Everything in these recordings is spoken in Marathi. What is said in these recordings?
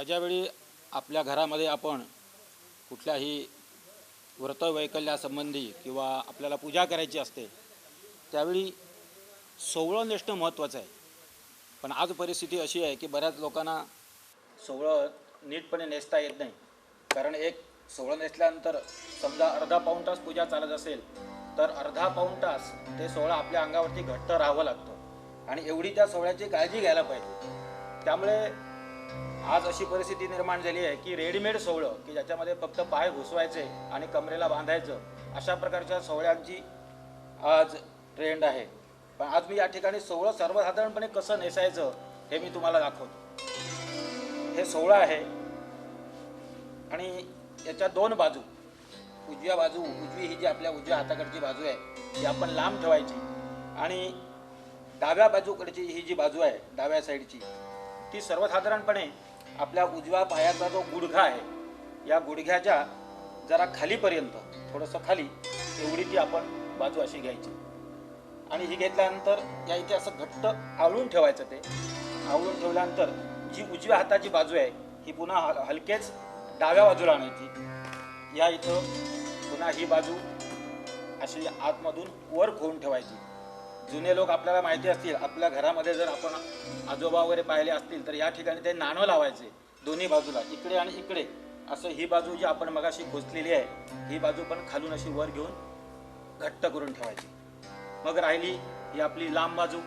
ज्यावेळी आपल्या घरामध्ये आपण कुठल्याही व्रतवैकल्यासंबंधी किंवा आपल्याला पूजा करायची असते त्यावेळी सोवळं नेसणं महत्त्वाचं आहे. पण आज परिस्थिती अशी आहे की बऱ्याच लोकांना सोवळं नीटपणे नेसता येत नाही. कारण एक सोवळं नेसल्यानंतर समजा अर्धा पाऊण तास पूजा चालत असेल तर अर्धा पाऊण तास ते सोवळं आपल्या अंगावरती घट्ट राहावं लागतं आणि एवढी त्या सोवळ्याची काळजी घ्यायला पाहिजे. त्यामुळे आज अशी परिस्थिती निर्माण झाली आहे की रेडीमेड सोवळं की ज्याच्यामध्ये फक्त पाय घुसवायचे आणि कमरेला बांधायचं अशा प्रकारच्या सोवळ्यांची आज ट्रेंड आहे. पण आज मी या ठिकाणी सोवळं सर्वसाधारणपणे कसं नेसायचं हे मी तुम्हाला दाखवतो. हे सोवळं आहे आणि याच्या दोन बाजू, उजवी ही जी आपल्या उजव्या हाताकडची बाजू आहे ती आपण लांब ठेवायची आणि डाव्या बाजूकडची ही जी बाजू आहे डाव्या साईडची ती सर्वसाधारणपणे आपल्या उजव्या पायाचा जो गुडघा आहे या गुडघ्याच्या जरा खालीपर्यंत थोडंसं खाली एवढी ती आपण बाजू अशी घ्यायची आणि ही घेतल्यानंतर या इथे असं घट्ट आवळून ठेवायचं. ते आवळून ठेवल्यानंतर जी उजव्या हाताची बाजू आहे ही पुन्हा हलकेच डाव्या बाजूला आणायची. या इथं पुन्हा ही बाजू अशी आतमधून वर खोवून ठेवायची. जुने लोक आपल्याला माहिती असतील, आपल्या घरामध्ये जर आपण आजोबा वगैरे पाहिले असतील तर या ठिकाणी ते नाणं लावायचे दोन्ही बाजूला, इकडे आणि इकडे असं. ही बाजू जी आपण मगाशी खोचलेली आहे ही बाजू पण खालून अशी वर घेऊन घट्ट करून ठेवायची. मग राहिली ही आपली लांब बाजू.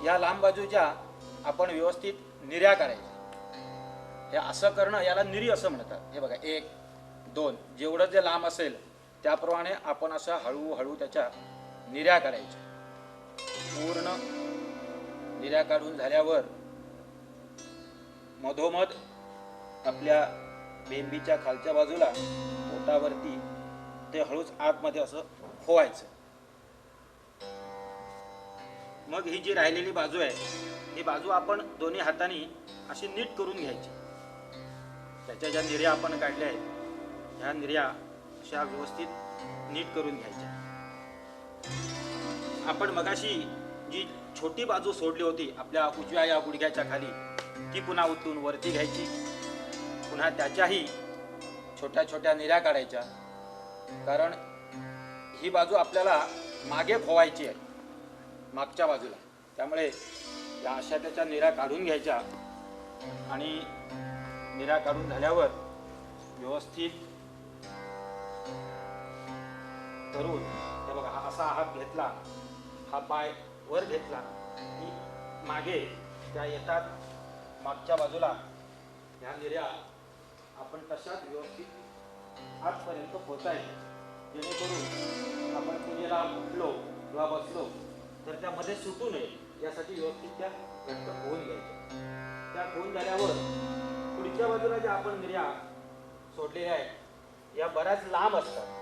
या लांब बाजूच्या आपण व्यवस्थित निर्या करायच्या. हे असं करणं याला निरी असं म्हणतात. हे बघा, 1 2 जेवढं जे लांब असेल त्याप्रमाणे आपण असं हळूहळू त्याच्या निर्या करायच्या. पूर्ण निर्या काढून झाल्यावर मधोमध आपल्या बेंबीच्या खालच्या बाजूला पोटावरती ते हळूच आतमध्ये असं खोवायचं. मग ही जी राहिलेली बाजू आहे ही बाजू आपण दोन्ही हातांनी अशी नीट करून घ्यायची. त्याच्या ज्या निर्या आपण काढल्या आहेत ह्या निर्या अशा व्यवस्थित नीट करून घ्यायच्या. आपण मगाशी जी छोटी बाजू सोडली होती आपल्या उजव्या या गुडघ्याच्या खाली ती पुन्हा उचलून वरती घ्यायची. पुन्हा त्याच्याही छोट्या छोट्या निर्या काढायच्या. कारण ही बाजू आपल्याला मागे खोवायची आहे मागच्या बाजूला. त्यामुळे या अशा त्याच्या निर्या काढून घ्यायच्या आणि निर्या काढून झाल्यावर व्यवस्थित करून हे बघा, हा असा हात घेतला, हा पाय वर घेतला की मागे त्या येतात मागच्या बाजूला ह्या निर्या आपण तशाच व्यवस्थित आजपर्यंत पोचायच्या. जेणेकरून आपण पूजेला उठलो किंवा बसलो तर त्यामध्ये सुटू नये यासाठी व्यवस्थित त्या घट्ट होऊन घ्यायच्या. त्या होऊन झाल्यावर पुढच्या बाजूला ज्या आपण निर्या सोडलेल्या आहेत या बऱ्याच लांब असतात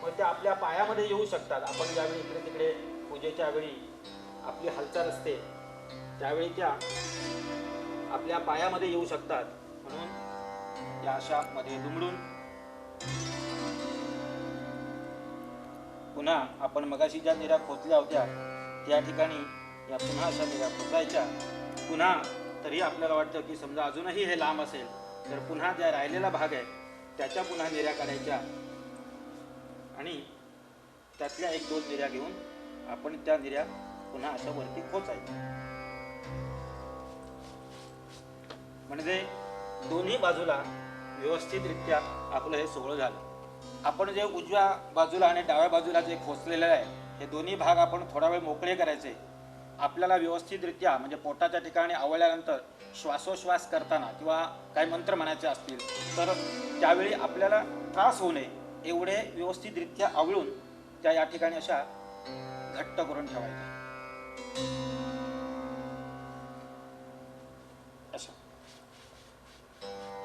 पण त्या आपल्या पायामध्ये येऊ शकतात. आपण ज्यावेळी इकडे तिकडे पूजेच्या वेळी आपली हालचाल असते त्यावेळी त्या आपल्या पायामध्ये येऊ शकतात. म्हणून त्या अशा मध्ये दुमडून पुन्हा आपण मगाशी ज्या निर्या खोचल्या होत्या त्या ठिकाणी या पुन्हा अशा निर्या खोचायच्या. पुन्हा तरी आपल्याला वाटतं की समजा अजूनही हे लांब असेल तर पुन्हा ज्या राहिलेला भाग आहे त्याच्या पुन्हा निर्या काढायच्या आणि त्यातल्या 1-2 निर्या घेऊन आपण त्या निर्या पुन्हा अशा वरती खोचायच्या. म्हणजे दोन्ही बाजूला व्यवस्थितरित्या आपलं हे सोहळं झालं. आपण जे उजव्या बाजूला आणि डाव्या बाजूला जे खोचलेलं आहे हे दोन्ही भाग आपण थोडा वेळ मोकळे करायचे. आपल्याला व्यवस्थितरित्या म्हणजे पोटाच्या ठिकाणी आवळल्यानंतर श्वासोश्वास करताना किंवा काही मंत्र म्हणायचे असतील तर त्यावेळी आपल्याला त्रास होऊ नये एवढे व्यवस्थितरित्या आवळून त्या या ठिकाणी अशा घट्ट करून ठेवायच्या. अशा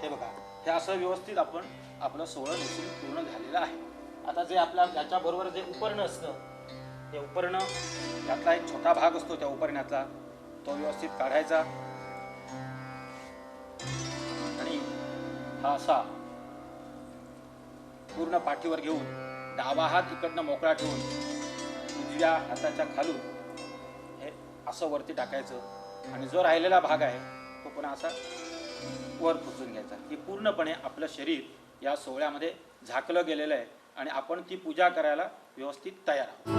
हे बघा, हे असं व्यवस्थित आपण आपलं सोहळं नेसून पूर्ण झालेलं आहे. आता जे आपल्या याच्याबरोबर जे उपरणं असतं ते उपरणं त्यातला एक छोटा भाग असतो त्या उपरण्याचा तो व्यवस्थित काढायचा आणि हा असा पूर्ण पाठीवर घेऊन डावा हात इकडनं मोकळा ठेवून उजव्या हाताच्या खालून हे असं वरती टाकायचं आणि जो राहिलेला भाग आहे तो पुन्हा असा वर खोचून घ्यायचा. हे पूर्णपणे आपलं शरीर या सोहळ्यामध्ये झाकलं गेलेलं आहे आणि आपण ती पूजा करायला व्यवस्थित तयार आहोत.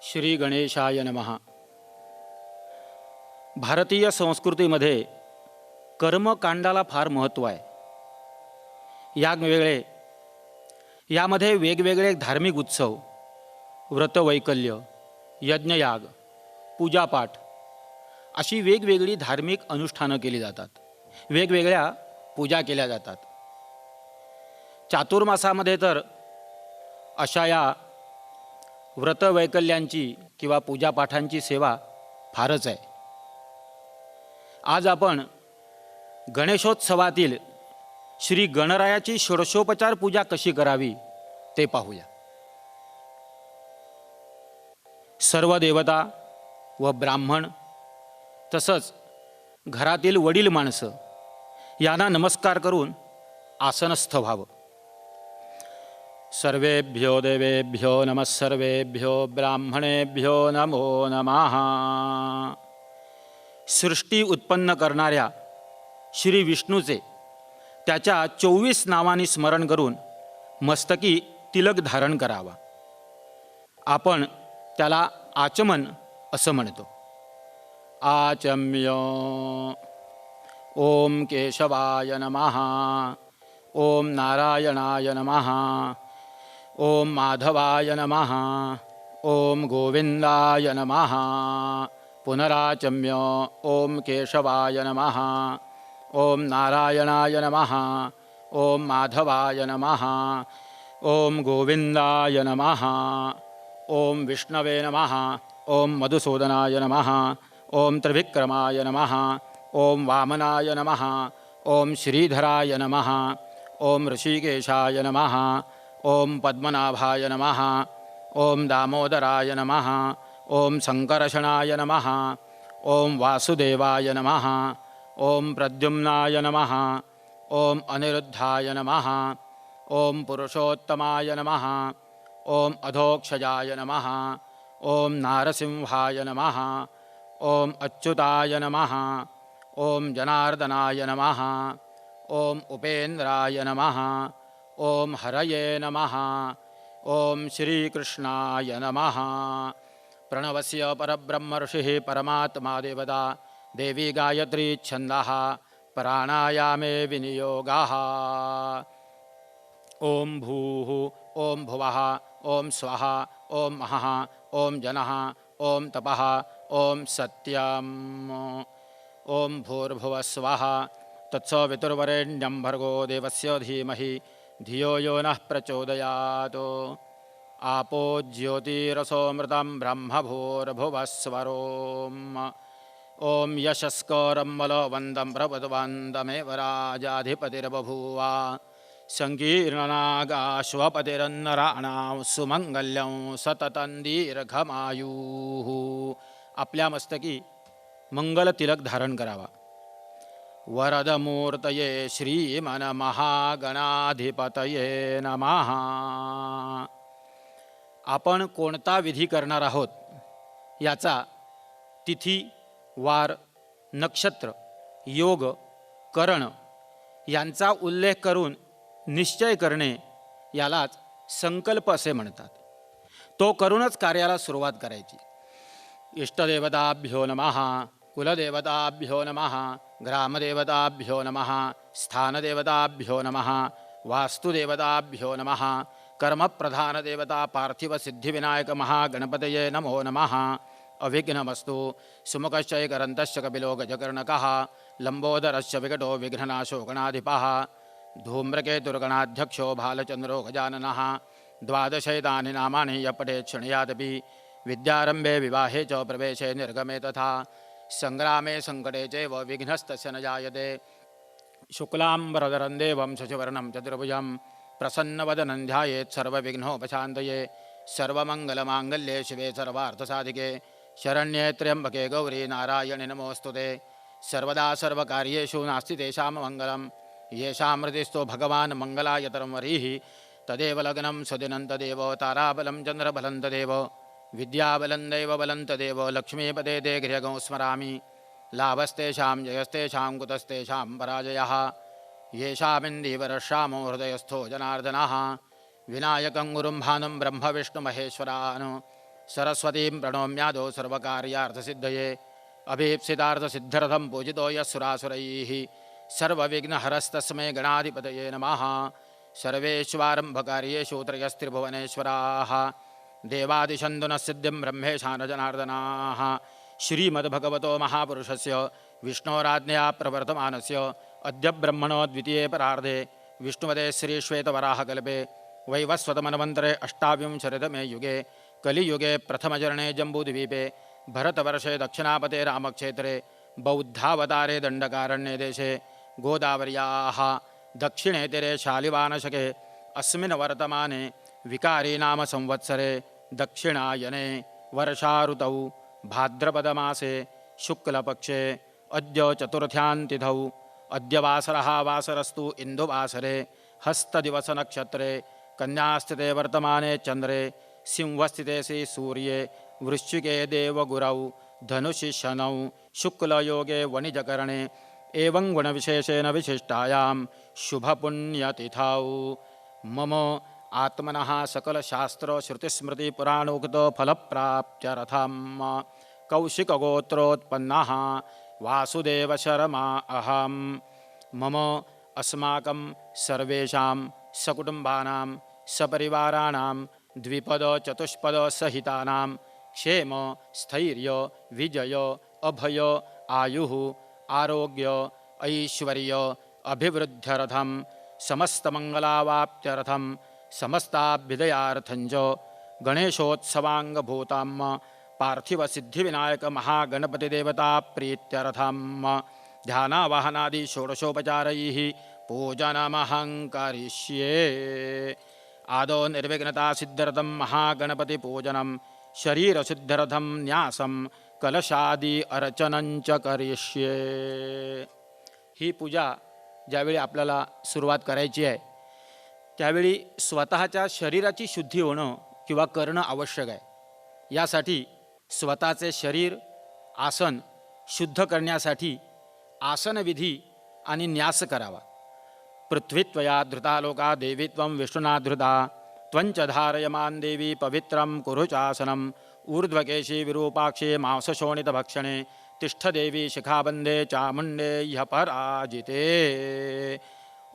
श्री गणेशाय नमः. भारतीय संस्कृतीमध्ये कर्मकांडाला फार महत्त्व आहे. यामध्ये वेगवेगळे धार्मिक उत्सव, व्रतवैकल्य, यज्ञयाग, पूजापाठ अशी वेगवेगळी धार्मिक अनुष्ठानं केली जातात. वेगवेगळ्या पूजा केल्या जातात. चातुर्मासामध्ये तर अशा या व्रतवैकल्यांची किंवा पूजापाठांची सेवा फारच आहे. आज आपण गणेशोत्सवातील श्री गणरायाची षोडशोपचार पूजा कशी करावी ते पाहूया. सर्व देवता व ब्राह्मण तसंच घरातील वडील माणसं यांना नमस्कार करून आसनस्थ व्हावं. सर्वेभ्यो देवेभ्यो नमः सर्वेभ्यो ब्राह्मणेभ्यो नमो नमः. सृष्टी उत्पन्न करणाऱ्या श्री विष्णूचे त्याच्या 24 नावांनी स्मरण करून मस्तकी तिलक धारण करावा. आपण त्याला आचमन असं म्हणतो. आचम्य. ओम केशवाय नमः. ओम नारायणाय नमः. ओम माधवाय नमः. ओम गोविंदाय नमः. पुनराचम्य. ओम केशवाय नमः. ओम नारायणाय नमः. ओम माधवाय नमः. ओम गोविंदाय नमः. ओम विष्णवे नमः. ओम मधुसूदनाय नमः. ओम त्रिविक्रमाय नमः. ओम वामनाय नमः. ओम श्रीधराय नमः. ओम ऋषिकेशाय नमः. ओम पद्मनाभाय नमः. ओम दामोदराय नमः. ओम संकर्षणाय नमः. ओम वासुदेवाय नमः. ओम प्रद्युम्नाय नमः. ओम अनिरुद्धाय नमः. ओम पुरुषोत्तमाय नमः. ओम अधोक्षजाय नमः. ओम नारसिंहाय नमः. ओम अच्युताय नमः. ओम जनार्दनाय नमः. ओम उपेन्द्राय नमः. ओम हरये नमः. ओम श्रीकृष्णाय नमः. प्रणवस्य परब्रह्म ऋषिः परमात्मा देवता देवी गायत्री छन्दः प्राणायामे विनियोगः. ओम भूः. ओम भुवः. ओम स्वः. ओम महः. ओम जनः. ओम तपः. ओम सत्यम्. ओम भूर्भुवः स्वः. तत्सवितुर्वरेण्यं भर्गो देवस्य धीमहि धियो यो नः प्रचोदयात्. आपो ज्योतिरसोमृतं ब्रह्मभूर्भुवस्वरोम्. ओम यशस्करम्बलवन्दं प्रभुवन्दमेव राजाधिपतिर्बभूव. संकीर्णनागाश्वपतिरन्नराणां सुमङ्गल्यं सततं दीर्घमायुः. आपल्या मस्तकी मंगल तिलक धारण करावा. वरदमूर्तये श्रीमन्महागणाधिपतये नमः. आपण कोणता विधी करणार आहोत याचा तिथी वार, नक्षत्र, योग, करण यांचा उल्लेख करून निश्चय करणे यालाच संकल्प असे म्हणतात. तो करूनच कार्याला सुरुवात करायची. इष्टदेवताभ्यो नमः, कुलदेवताभ्यो नमः, ग्रामदेवताभ्यो नमः, स्थानदेवताभ्यो नमः, वास्तुदेवताभ्यो नमः, कर्मप्रधानदेवता पार्थिवसिद्धिविनायक महागणपतये नमो नमः. अविघ्नमस्तु सुमुखश्चैकरन्तश्च कपिलो गजकर्णकः, लम्बोदरश्च विकटो विघ्ननाशो गणाधिपः, धूम्रकेतुर्गणाध्यक्षो भालचन्द्रो गजाननः. द्वादशैतानि नामानि यः पठेत् शृणुयादपि, विद्यारम्भे विवाहे च प्रवेशे निर्गमे तथा, सङ्ग्रामे सङ्कटे चैव विघ्नस्तस्य न जायते. शुक्लाम्बरधरं देवं शशिवर्णं चतुर्भुजं, प्रसन्नवदनं ध्यायेत् सर्वविघ्नोपशान्तये. सर्वमङ्गलमाङ्गल्ये शिवे सर्वार्थसाधिके, शरण्ये त्र्यम्बके गौरी नारायणि नमोऽस्तुते. सर्वदा सर्वकार्येषु नास्ति तेषां मङ्गलं, येषां हृदिस्थो भगवान् मङ्गलायतरं वरीः. तदेव लग्नं सुदिनं तदेव ताराबलं चन्द्रबलं तदेव, विद्याबलं दैवबलं तदेव, लक्ष्मीपदे ते गृहगं स्मरामि. लाभस्तेषां जयस्तेषां कुतस्तेषां पराजयः, येषामिन्दीवरश्यामो हृदयस्थो जनार्दनः. विनायकं गुरुं भानुं ब्रह्मविष्णुमहेश्वरान्, सरस्वतीं प्रणोम्यादौ सर्वकार्यार्थसिद्धये. अभीप्सितार्थसिद्ध्यर्थं पूजितो यः सुरासुरैः, सर्वविघ्नहरस्तस्मै गणाधिपतये नमः. सर्वेष्वारम्भकार्येषु त्रयस्त्रिभुवनेश्वराः, देवादिशन्दुनः सिद्धिं ब्रह्मेशान जनार्दनाः. श्रीमद्भगवतो महापुरुषस्य विष्णोराज्ञया प्रवर्तमानस्य अद्य ब्रह्मणो द्वितीये परार्धे विष्णुपदे श्रीश्वेतवराहकल्पे वैवस्वतमन्वन्तरे अष्टाविंशतितमे युगे कलियुगे प्रथमचरणे जम्बूद्वीपे भरतवर्षे दक्षिणापते रामक्षेत्रे बौद्धावतारे दण्डकारण्ये देशे गोदावर्याः दक्षिणे तीरे शालिवानशके अस्मिन् वर्तमाने विकारीनाम संवत्सरे दक्षिणायने वर्षाऋतौ भाद्रपदमासे शुक्लपक्षे अद्य चतुर्थ्यान्तिथौ. अद्य वासरः वासरस्तु इन्दुवासरे हस्तदिवसनक्षत्रे कन्यास्थिते वर्तमाने चन्द्रे सिंहस्थिते श्री सूर्ये वृश्चिके देवगुरौ धनुषि शनौ शुक्लयोगे वणिजकरणे एवं गुणविशेषेण विशिष्टायां शुभपुण्यतिथौ. मम आत्मनः सकलशास्त्रश्रुतिस्मृतिपुराणोक्तफलप्राप्त्यर्थं कौशिकगोत्रोत्पन्नः वासुदेवशर्मा अहं. मम अस्माकं सर्वेषां सकुटुम्बानां सपरिवाराणां द्विपदचतुष्पदसहितानां क्षेम स्थैर्य विजय अभय आयुः आरोग्य ऐश्वर्य अभिवृद्ध्यर्थं समस्तमङ्गलावाप्त्यर्थं समस्ताभ्युदयार्थञ्च गणेशोत्सवाङ्गभूतां पार्थिवसिद्धिविनायक महागणपतिदेवता प्रीत्यर्थं ध्यानावाहनादि षोडशोपचारैः पूजनमहं करिष्ये. आदौ निर्विघ्नतासिद्ध्यर्थं महागणपतिपूजनं, शरीरसिद्ध्यर्थं न्यासं कलशादि अर्चनंच करिष्ये. ही पूजा ज्यावेळी आपल्याला सुरुवात करायची आहे त्यावेळी स्वतःच्या शरीराची शुद्धी होणं किंवा करणं आवश्यक आहे. यासाठी स्वतःचे शरीर आसन शुद्ध करण्यासाठी आसनविधी आणि न्यास करावा. पृथ्वीत्वया धृता लोका देवी त्वं विष्णुना धृता, त्वंच धारयमान देवी पवित्रं कुरु चासनम्. ऊर्ध्वकेशी विरूपाक्षे मांसशोणितभक्षणे तिष्ठदेवी शिखाबन्धे चामुण्डे ह्यः पराजिते.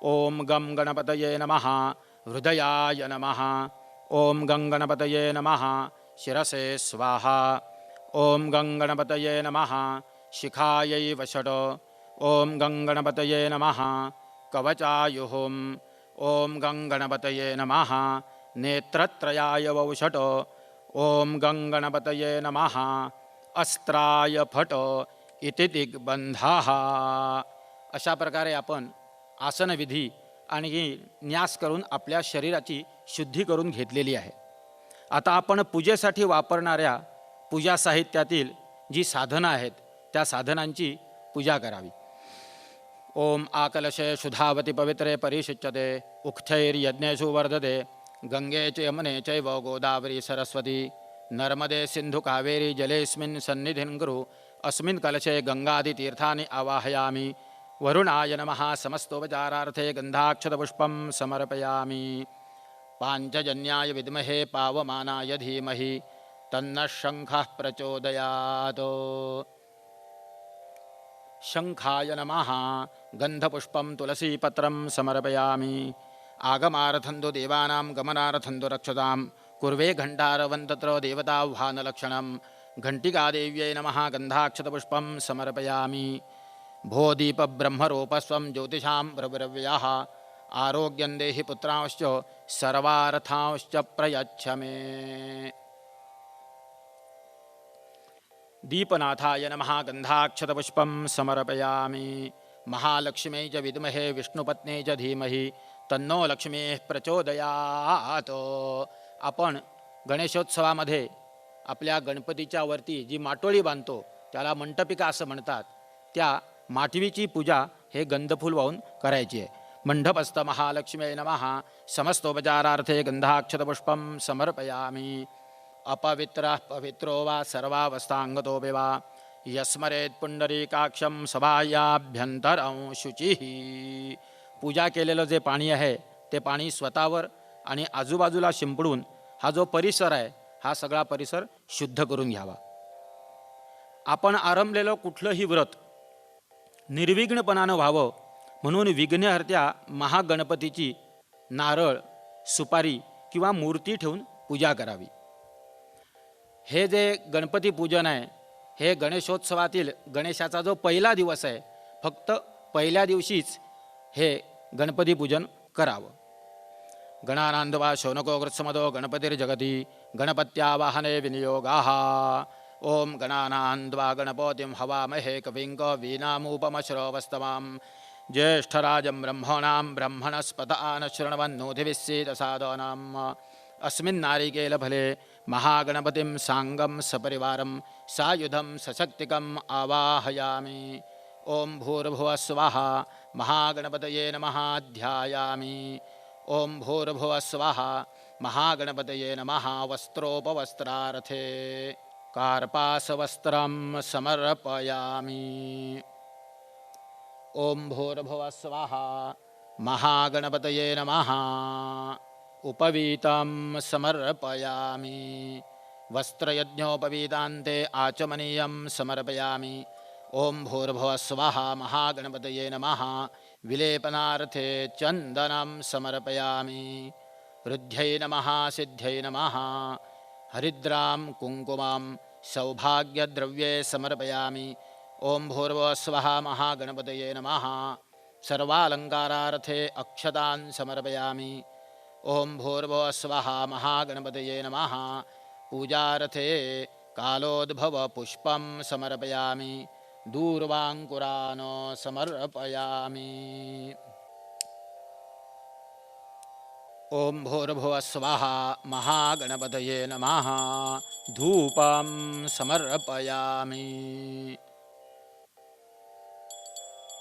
ओम गं गणपतये नमः. हृदयाय नमः. ओम गं गणपतये नमः. शिरसे स्वाहा. ओम गं गणपतये नमः. शिखायै वषट्. ओम गं गणपतये नमः. कवचायुहुम्. ओम गं गणपतये नमः. नेत्रत्रयाय वौषट्. ओम गं गणपतये नमः. अस्त्राय फट इति दिग्बंधाः. अशा प्रकारे आपण आसनविधी आणि न्यास करून आपल्या शरीराची शुद्धी करून घेतलेली आहे. आता आपण पूजेसाठी वापरणाऱ्या पूजा साहित्यातील जी साधनं आहेत त्या साधनांची पूजा करावी. ओम आकलशे शुधावती पवित्रे परिशिच्यते, उक्थैर्यज्ञेषु वर्धते, गंगे च यमुने चैव गोदावरी सरस्वती, नर्मदे सिंधु कावेरी जलेस्मिन् सन्निधिं कुरु, अस्मिन् कलशे गंगादितीर्थानि आवाहयामि। वरुणाय नमः। समस्तोपचारार्थे गन्धाक्षतपुष्पं समर्पयामि। पाञ्चजन्याय विद्महे पावमानाय धीमहि तन्नः शङ्खः प्रचोदयात्। शङ्खाय नमः। गन्धपुष्पं तुलसीपत्रं समर्पयामि। आगमार्थन्तु देवानां गमनार्थन्तु रक्षतां। कुर्वे घण्टारवं तत्र देवताह्वानलक्षणं। घण्टिकादेव्यै नमः। गन्धाक्षतपुष्पं समर्पयामि। भो दीपब्रह्मरूपस्वं ज्योतिषां प्रब्रव्यः। आरोग्यं देहि पुत्रांश्च सर्वार्थांश्च प्रयच्छ मे। दीपनाथाय नमः। गन्धाक्षतपुष्पं समर्पयामि। महालक्ष्म्यै च विद्महे विष्णुपत्न्यै च धीमहि तन्नो लक्ष्मीः प्रचोदयात्। आपण गणेशोत्सवामध्ये आपल्या गणपतीच्या वरती जी माटोळी बांधतो त्याला मंटपिका असं म्हणतात. त्या माटवीची पूजा हे गंधफूल वाहून करायची आहे. मंडपस्थ महालक्ष्म्यै नमः. समस्तोपचारार्थे गन्धाक्षतपुष्पं समर्पयामि. अपवित्रः पवित्रो वा सर्वावस्थांगतोऽपि वा यस्मरेत् पुंडरीकाक्षं सभायाभ्यंतरं शुचिः. पूजा केलेलं जे पाणी आहे ते पाणी स्वतःवर आणि आजूबाजूला शिंपडून हा जो परिसर आहे हा सगळा परिसर शुद्ध करून घ्यावा. आपण आरंभलेलं कुठलंही व्रत निर्विघ्नपणानं व्हावं म्हणून विघ्नहर्त्या महागणपतीची नारळ, सुपारी किंवा मूर्ती ठेवून पूजा करावी. हे जे गणपती पूजन आहे हे गणेशोत्सवातील गणेशाचा जो पहिला दिवस आहे फक्त पहिल्या दिवशीच हे गणपती पूजन करावं. गणानांदवा शौनको कृत्समदो गणपतिर्जगती गणपत्यावाहने विनियोगाः. ओम गणानांद्वा गणपतिं हवामहे कविं कवीनामुपमश्रवस्तमां. ज्येष्ठराजं ब्रह्मणां ब्रह्मणस्पत आनशृण्वन्नोतिभिस्सीदसादनाम्. अस्मिन् नारिकेलफले महागणपतिं साङ्गं सपरिवारं सायुधं सशक्तिकम् आवाहयामि. ओम भूर्भुवः स्वः. महागणपतये नमः. ध्यायामि. ओम भूर्भुवः स्वः. महागणपतये नमः. वस्त्रोपवस्त्रार्थे कार्पासवस्त्रं समर्पयामि. ओम भूर्भुवः स्वः. महागणपतये नमः. उपवीतं समर्पयामि. वस्त्रयज्ञोपवीतान्ते आचमनीयं समर्पयामि. ओम भूर्भुवः स्वः. महागणपतये नमः. विलेपनार्थे चन्दनं समर्पयामि. रुद्ध्यै नमः. सिद्ध्यै नमः. हरिद्रां कुङ्कुमं सौभाग्यद्रव्ये समर्पयामि. ओम भूर्भुवः स्वः. महागणपतये नमः. सर्वालङ्कारार्थे अक्षतान् समर्पयामि. ओम भूर्भुवः स्वः. महागणपतये नमः. पूजार्थे कालोद्भवपुष्पं समर्पयामि. दूर्वाङ्कुरान् समर्पयामि. ओम भूर्भुवः स्वः. महागणपतये नमः. धूपं समर्पयामि.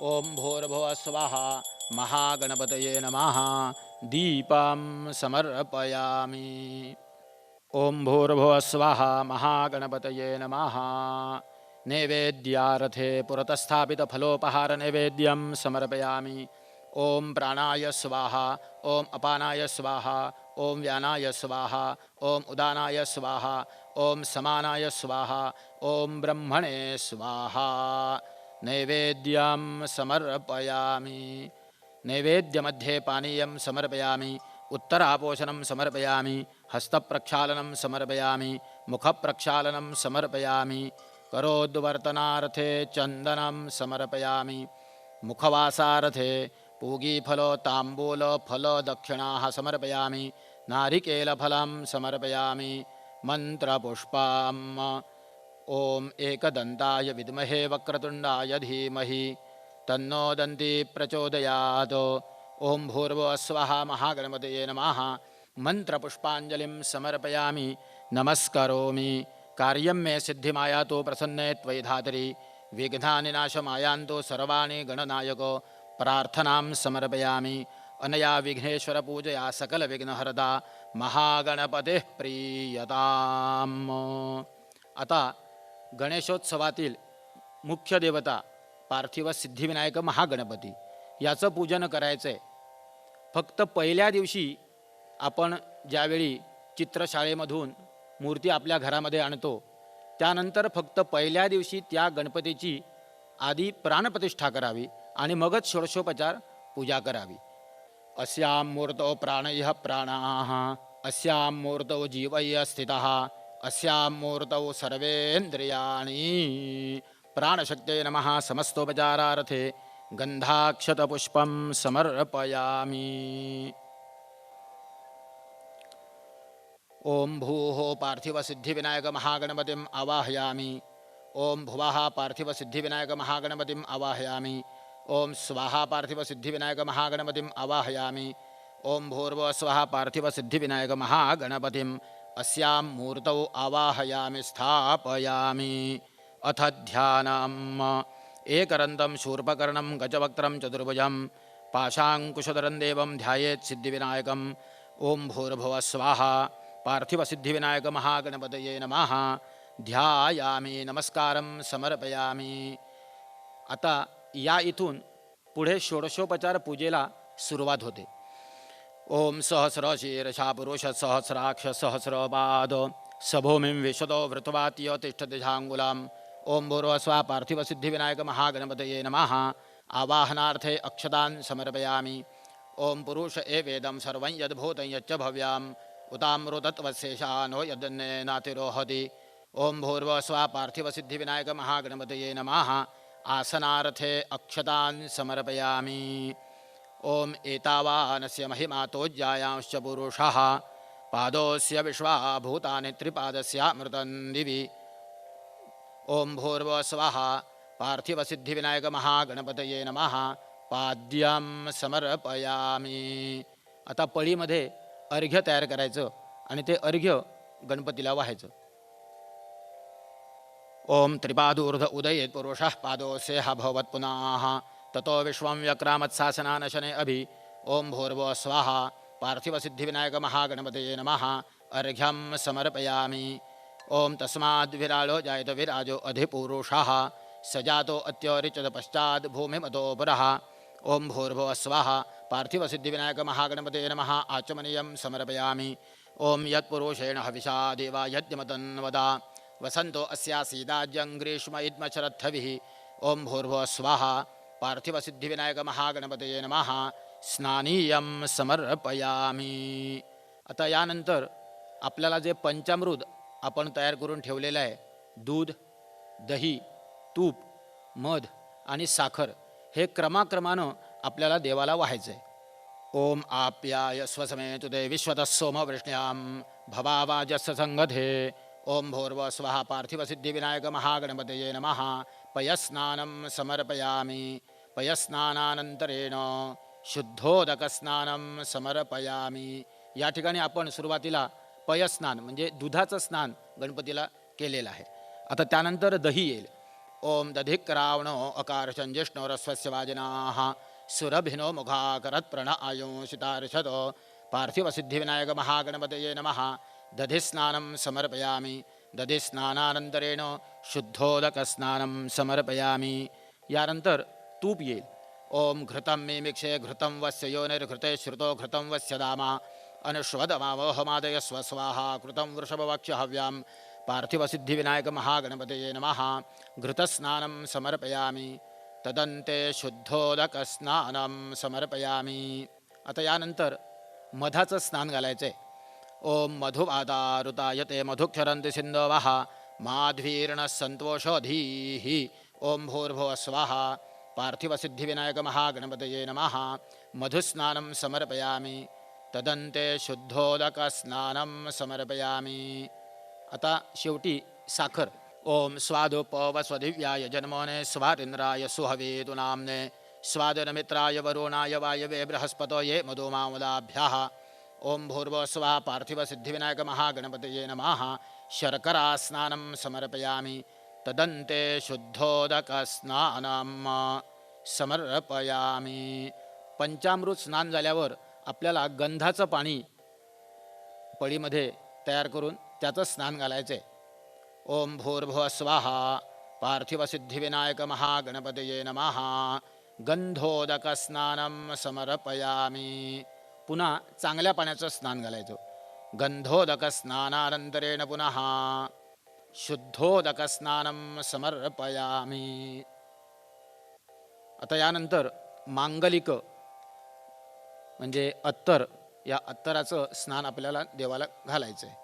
ओम भूर्भुवः स्वः. महागणपतये नमः. दीपं समर्पयामि. ओम भूर्भुवः स्वः. महागणपतये नमः. नैवेद्यार्थे पुरतस्थापितफलोपहारनैवेद्यं समर्पयामि. ओम प्राणाय स्वाहा. ओम अपानाय स्वाहा. ओम व्यानाय स्वाहा. ओम उदानाय स्वाहा. ओम समानाय स्वाहा. ओम ब्रह्मणे स्वाहा. नैवेद्यं समर्पयामि. नैवेद्यमध्ये पानीयं समर्पयामि. उत्तरापोषणं समर्पयामि. हस्तप्रक्षालनं समर्पयामि. मुखप्रक्षालनं समर्पयामि. करोद्वर्तनार्थे चन्दनं समर्पयामि. मुखवासार्थे पूगीफलो ताम्बूलो फलो दक्षिणाः समर्पयामि. नारिकेलफलं समर्पयामि. मंत्रपुष्पम्. ओम एकदन्ताय विद्महे वक्रतुण्डाय धीमहि तन्नो दन्ती प्रचोदयात्. ओम भूर्भुवः स्वः. महागणपतये नमः. मंत्रपुष्पाञ्जलिं समर्पयामि. नमस्करोमि. कार्यं मे सिद्धिमायातु प्रसन्ने त्वयि धातरि. विघ्नानि नाशमायान्तु सर्वाणि गणनायको. प्रार्थनां समर्पयामि. अनया विघ्नेश्वर पूजया सकल विघ्नहरदा महागणपतिः प्रीयताम्. आता गणेशोत्सवातील मुख्य देवता पार्थिव सिद्धिविनायक महागणपती याचं पूजन करायचं आहे. फक्त पहिल्या दिवशी आपण ज्यावेळी चित्रशाळेमधून मूर्ती आपल्या घरामध्ये आणतो, त्यानंतर फक्त पहिल्या दिवशी त्या गणपतीची आधी प्राणप्रतिष्ठा करावी आणि मगच षोडशोपचार पूजा करावी. अस्यां मूर्तौ प्राणयः प्राणाः अस्यां मूर्तौ जीवयः स्थितः अस्यां मूर्तौ सर्वेन्द्रियाणि प्राणशक्त्यै नमः. समस्तोपचारार्थे गंधाक्षतपुष्पं समर्पयामि. ओम भूः पार्थिवसिद्धिविनायक महागणपतिम् आवाहयामि. ओम भुवः पार्थिवसिद्धिविनायक महागणपतिम् आवाहयामि. ओम स्वाहा पार्थिवसिद्धिविनायक महागणपतिम् आवाहयामि. ओम भूर्भुवः स्वः पार्थिवसिद्धिविनायक महागणपतिम् अस्यां मूर्तौ आवाहयामि स्थापयामि. अथ ध्यानम्. एकरन्तं शूर्पकर्णं गजवक्त्रं चतुर्भुजं पाशाङ्कुशधरं देवं ध्यायेत् सिद्धिविनायकम्. ओम भूर्भुवः स्वः पार्थिवसिद्धिविनायक महागणपतये नमः. ध्यायामि नमस्कारं समर्पयामि. आता या इथून पुढे षोडशोपचार पूजेला सुरुवात होते. ओम सहस्रशीर्षा पुरुष सहस्राक्ष सहस्रपाद सभूमिं विशदो वृत्वातीय तिष्ठतिजाङ्गुलाम्. ओम भूर्भुवः पार्थिवसिद्धिविनायक महागणपतये नमः. आवाहनार्थे अक्षतान् समर्पयामि. ओम पुरुष एवेदं सर्वं यद्भूतं यच्च भव्याम् उतामृतत्वशेषानो यदन्नेनातिरोहति. ओम भूर्भुवः स्वः पार्थिवसिद्धिविनायक महागणपतये नमः. आसनार्थे अक्षतान् समर्पयामि. ओम एतावानस्य महिमातोज्जायांश्च पुरुषः पादोऽस्य विश्वाभूतानि त्रिपादस्यामृतं दिवि. ओम भूर्भुवः स्वः पार्थिवसिद्धिविनायक महागणपतये नमः. पाद्यं समर्पयामि. आता पळीमध्ये अर्घ्य तयार करायचं आणि ते अर्घ्य गणपतीला वाहायचं. ओम त्रिपादूर्ध उदयेत् पुरुषः पादोऽस्य भवत् पुनः ततो विश्वं व्यक्रामत्सासनानशने अभि. ओम भूर्भुवः स्वः पार्थिवसिद्धिविनायक महागणपतये नमः. अर्घ्यं समर्पयामि. ओम तस्माद्विरालो जायत विराजो अधिपुरुषः सजातो अत्योरिचत पश्चात् भूमिमतो पुरः. ओम भूर्भुवः स्वः पार्थिवसिद्धिविनायक महागणपतये नमः. आचमनीयं समर्पयामि. ओम यत्पुरुषेण हविषा देवा यज्ञमतन्वदा वसन्तो अस्यासीदाज्यं ग्रीष्म इद्मशरद्धविः. ओम भूर्भुवः स्वः पार्थिवसिद्धिविनायक महागणपतये नमः. स्नानीयं समर्पयामि. आता यानंतर आपल्याला जे पंचामृत आपण तयार करून ठेवलेलं आहे, दूध, दही, तूप, मध आणि साखर, हे क्रमाक्रमानं आपल्याला देवाला वाहायचं आहे. ओम आप्याय स्वसमेतु ते विश्वतः सोमवृष्ण्यां भवावाजस्य संगधे. ओम भूर्भुवः स्वः पार्थिवसिद्धिविनायक महागणपतये नमः. पयस्नानं समर्पयामि. पयस्नानानंतरेण शुद्धोदकस्नानं समर्पयामि. या ठिकाणी आपण सुरुवातीला पयस्नान म्हणजे दुधाचं स्नान गणपतीला केलेलं आहे. आता त्यानंतर दही येईल. ओम दधिक्रावणो अकारशंजिष्णोरस्वस्य वाजिनाः सुरभिनो मुखाकरत् प्रण आयुषितार्षद. पार्थिवसिद्धिविनायक महागणपतये नमः. दधिस्नानं समर्पयामि. दधिस्नानानंतरेण शुद्धोदकस्नानं समर्पयामि. यानंतर तूप येईल. ओम घृतं मिमिक्षे घृतं वस्य योनिर्घृते श्रुतो घृतं वस्य दामा अनुष्वदमावहमादय स्वस्वाहा. कृतं वृषभवक्ष हव्यां पार्थिवसिद्धिविनायक महागणपतये नमः. घृतस्नानं समर्पयामि. तदन्ते शुद्धोदकस्नानं समर्पयामि. आता यानंतर मधाचं स्नान घालायचं आहे. ओम मधुवादारुतायते मधुक्षरन्ति सिन्धवः माध्वीर्णः सन्तोषधीः. ओम भूर्भुवः स्वः पार्थिवसिद्धिविनायक महागणपतये नमः. मधुस्नानं समर्पयामि. तदन्ते शुद्धोदकस्नानं समर्पयामि. आता शेवटी साखर. ओम स्वादोपवस्वदिव्याय जन्मोने स्वारिन्द्राय सुहवेतु नाम्ने स्वादनमित्राय वरुणाय वायवे बृहस्पतये मधुमामदाभ्यः. ओम भूर्भुवः स्वः पार्थिवसिद्धिविनायक महागणपतये नमः. शर्करास्नानं समर्पयामि. तदन्ते शुद्धोदकस्नानं समर्पयामि. पंचामृत स्नान झाल्यावर आपल्याला गंधाचं पाणी पळीमध्ये तयार करून त्याचं स्नान घालायचं आहे. ओम भूर्भुवः स्वः पार्थिवसिद्धिविनायक महागणपतये नमः। गंधोदकस्नानं समर्पयामि. पुन्हा चांगल्या पाण्याचं स्नान घालायचं. गंधोदकस्नानानंतरेण पुनः शुद्धोदकस्नानं समर्पयामि. आता यानंतर मांगलिक म्हणजे अत्तर, या अत्तराचं स्नान आपल्याला देवाला घालायचं आहे.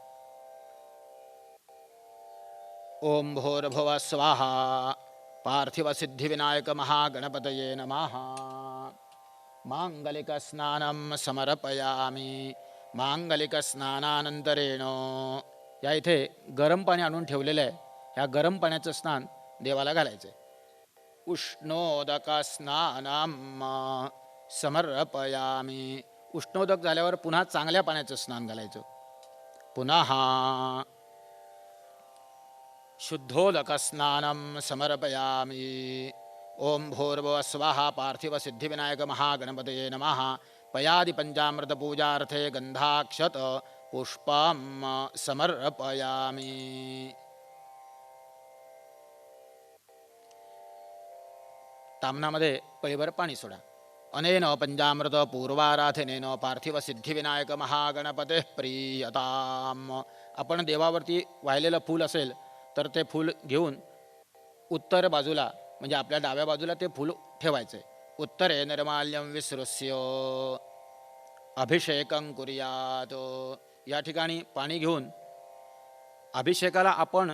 ओम भोर्भुवः स्वाहा. पार्थिवसिद्धिविनायक महागणपतये नमः. मांगलिकस्नानं समर्पयामि. मांगलिकस्नानानंतरेण, या इथे गरम पाणी आणून ठेवलेलं आहे. ह्या गरम पाण्याचं स्नान देवाला घालायचं आहे. उष्णोदकस्नानं समर्पयामि. उष्णोदक झाल्यावर पुन्हा चांगल्या पाण्याचं स्नान घालायचं. पुन्हा शुद्धोदकस्नानं समर्पयामि. ओम भूर्भुवः स्वाहा. पार्थिवसिद्धिविनायक महागणपतये नमः. पयादि पंचामृतपूजार्थे गंधाक्षत पुष्पं समर्पयामि. तामनामध्ये पळीभर पाणी सोडा. अनेन पंचामृत पूर्वाराधनेन पार्थिवसिद्धिविनायक महागणपते प्रीयताम. आपण देवावरती वाहिलेलं फूल असेल तर ते फूल घेऊन उत्तर बाजूला म्हणजे आपल्या डाव्या बाजूला ते फूल ठेवायचे. उत्तरे निर्माल्यं विसृस्य अभिषेकं कुर्यात. या ठिकाणी पाणी घेऊन अभिषेकाला आपण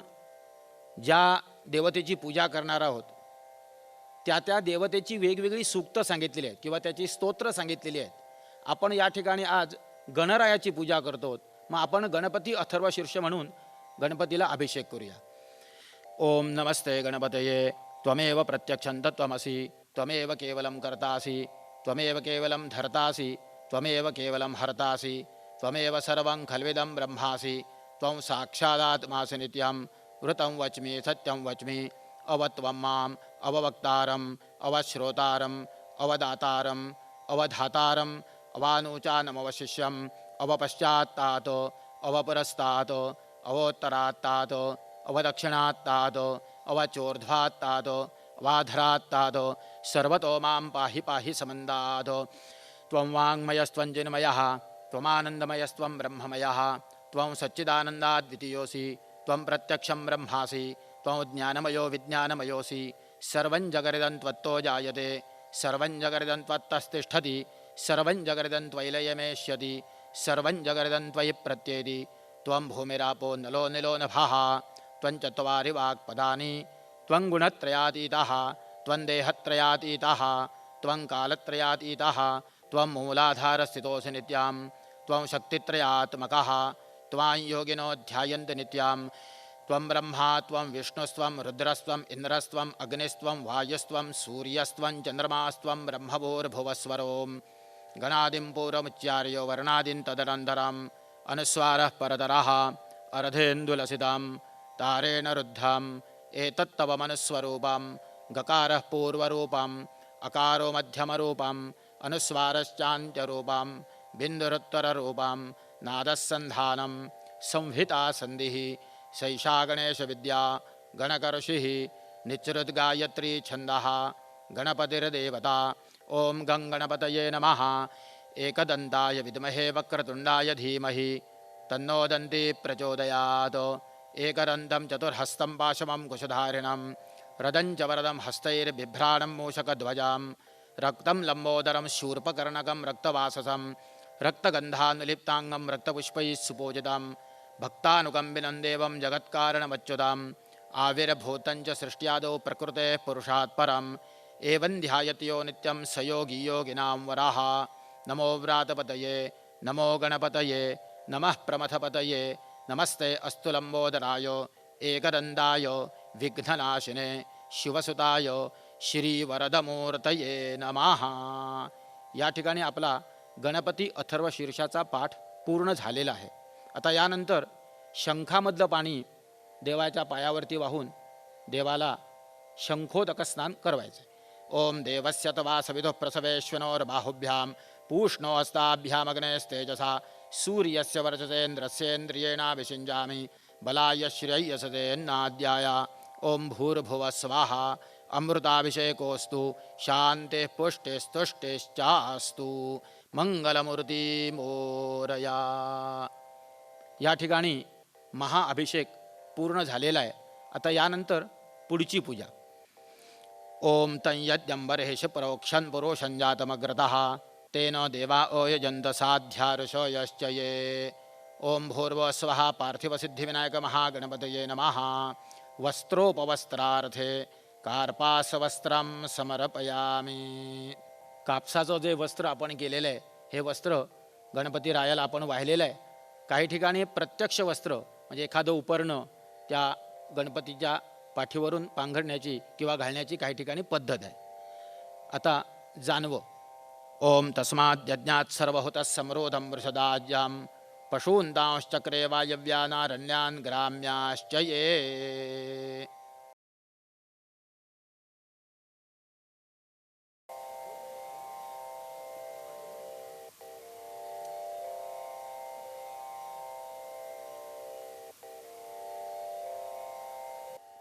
ज्या देवतेची पूजा करणार आहोत त्या देवतेची वेगवेगळी सूक्त सांगितलेली आहेत किंवा त्याची स्तोत्र सांगितलेली आहेत. आपण या ठिकाणी आज गणरायाची पूजा करतो. मग आपण गणपती अथर्वशीर्ष म्हणून गणपतीला अभिषेक करूया. ओम नमस्ते गणपतये. त्वमेव प्रत्यक्षं तत्त्वमसि. त्वमेव केवलं कर्तासि. त्वमेव केवलं धर्तासि. त्वमेव केवलं हर्तासि. त्वमेव सर्वं खल्विदं ब्रह्मासि. त्वं साक्षादात्मासि नित्यं. वृतं वच्मि सत्यं वच्मि. अवत्वं माम् अववक्तारम् अवश्रोतारम् अवदातारम् अवधातारम् अवानुचानमवशिष्यम् अवपश्चात्तात् अवपुरस्तात् अवोत्तरात्तात् अवदक्षिणात्तात् अवचोर्ध्वात्तात् अवाधरात्तात् सर्वतो मां पाहि पाहि समन्दात्. त्वं वाङ्मयस्त्वं जिन्मयः त्वमानन्दमयस्त्वं ब्रह्ममयः. त्वं सच्चिदानन्दाद्वितीयोऽसि. त्वं प्रत्यक्षं ब्रह्मासि. त्वं ज्ञानमयो विज्ञानमयोऽसि. सर्वं जगरिदं त्वत्तो जायते. सर्वं जगरिदं त्वत्तस्तिष्ठति. सर्वं जगरिदं त्वयिलयमेष्यति. सर्वं जगरिदं त्वयि प्रत्येति. त्वं भूमिरापो नलो निलो नभः. त्वं चत्वारि वाक्पदानि. त्वं गुणत्रयातीतः. त्वं देहत्रयातीतः. त्वं कालत्रयातीतः. त्वं मूलाधारस्थितोऽसि नित्यां. त्वं शक्तित्रयात्मकः. त्वां योगिनो ध्यायन्ति नित्यां. त्वं ब्रह्मा त्वं विष्णुस्त्वं रुद्रस्त्वं इन्द्रस्त्वं अग्निस्त्वं वायुस्त्वं सूर्यस्त्वं चन्द्रमास्त्वं ब्रह्मभूर्भुवस्वरो. गणादिं पूर्वमुच्चार्यो वर्णादिं तदनन्तरम् अनुस्वारः परतरः अर्धेन्दुलसितं तारेण रुद्धम्. एतत्तव मनुस्वरूपं. गकारः पूर्वरूपम्. अकारो मध्यमरूपम्. अनुस्वारश्चान्त्यरूपं. बिन्दुरुत्तररूपं. नादः सन्धानं. संहिता सन्धिः. सैषा गणेशविद्या गणकऋषिः. निच्रुद्गायत्री छन्दः. गणपतिर्देवता. ओं गं गणपतये नमः. एकदन्ताय विद्महे वक्रतुण्डाय धीमहि तन्नो दन्ती प्रचोदयात्. एकदन्तं चतुर्हस्तं पाशमं कुशधारिणं रदं च वरदं हस्तैर्बिभ्राणं मूषकध्वजां रक्तं लम्बोदरं शूर्पकर्णकं रक्तवाससं रक्तगन्धानुलिप्ताङ्गं रक्तपुष्पैः सुपूजितं भक्तानुकम्बिनं देवं जगत्कारणमच्युताम् आविर्भूतं च सृष्ट्यादौ प्रकृतेः पुरुषात् परम् एवं ध्यायति यो नित्यं स योगी योगिनां वराः. नमो व्रातपतये नमो गणपतये नमः प्रमथपतये नमस्ते अस्तु लंबोदराय एकदन्ताय विघ्ननाशिने शिवसुताय श्रीवरदमूर्तये नमः. या ठिकाणी आपला गणपती अथर्व शीर्षाचा पाठ पूर्ण झालेला आहे. आता यानंतर शंखामधलं पाणी देवाच्या पायावरती वाहून देवाला शंखोदक स्नान करवायचे. ओम देवस्य तवा सविदुः प्रसवेश्वनोर्बाहुभ्यां पूष्णो हस्ताभ्यामग्नेस्तेजसा सूर्यस्य वर्चसेन्द्रस्येन्द्रियेणाभिषिञ्जामि बलाय श्रियसतेन्नाद्याय ओम भूर्भुवः स्वाहा अमृताभिषेकोऽस्तु शान्तिः पुष्टिस्तुष्टिश्चास्तु मंगलमूर्ती मोरया. या ठिकाणी महाअभिषेक पूर्ण झालेला आहे. आता यानंतर पुढची पूजा. ओम तं यद्यंबरहेश परोक्षन् पुरोषञ्जातमग्रतः तेन देवा अयजन्त साध्यार्षयश्च ये. ओम भूर्भुवः स्वः पार्थिवसिद्धिविनायक महागणपतये नमः. वस्त्रोपवस्त्रार्थे कार्पासवस्त्रं समर्पयामि. कापसाचं जे वस्त्र आपण केलेलं आहे हे वस्त्र गणपती रायाला आपण वाहिलेलं आहे. काही ठिकाणी प्रत्यक्ष वस्त्र म्हणजे एखादं उपरणं त्या गणपतीच्या पाठीवरून पांघरण्याची किंवा घालण्याची काही ठिकाणी पद्धत आहे. आता जानवं. ओम तस्मात् यज्ञात् सर्वहुतः समरोधं वृषदाज्यां पशून्तांश्चक्रे वायव्यानारण्यान् ग्राम्याश्च ये.